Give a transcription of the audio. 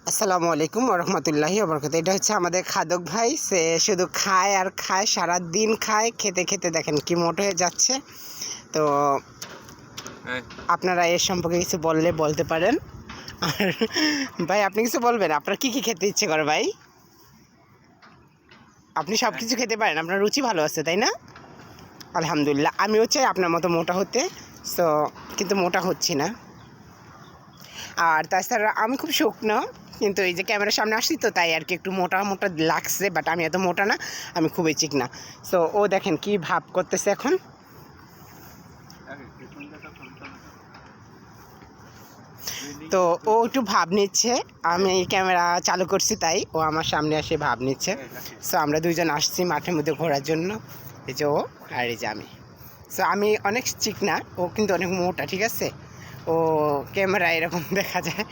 আসসালামু আলাইকুম রহমতুল্লাহি ওবরকাত। এটা হচ্ছে আমাদের খাদক ভাই, সে শুধু খায় আর খায়, সারা দিন খায়, খেতে খেতে দেখেন কি মোটা হয়ে যাচ্ছে। তো আপনারা এর সম্পর্কে কিছু বলতে পারেন। আর ভাই আপনি কিছু বলবেন, আপনার কি কি খেতে ইচ্ছে করে ভাই? আপনি সব কিছু খেতে পারেন, আপনার রুচি ভালো আছে তাই না? আলহামদুলিল্লাহ, আমিও চাই আপনার মতো মোটা হতে, সো কিন্তু মোটা হচ্ছি না। আর তাছাড়া আমি খুব শুকনো, কিন্তু এই যে ক্যামেরার সামনে আসছি তো তাই আর কি একটু মোটা মোটা লাগছে, বাট আমি এত মোটা না, আমি খুবই চিকনা। সো ও দেখেন কি ভাব করতেছে এখন। তো ও একটু ভাব নিচ্ছে, আমি ক্যামেরা চালু করছি তাই ও আমার সামনে এসে ভাব নিচ্ছে। সো আমরা দুইজন আসছি মাঠের মধ্যে ঘোরার জন্য, এই যে ও আর এই যে আমি। সো আমি অনেক চিকনা, ও কিন্তু অনেক মোটা, ঠিক আছে? ও ক্যামেরা এরকম দেখা যায়।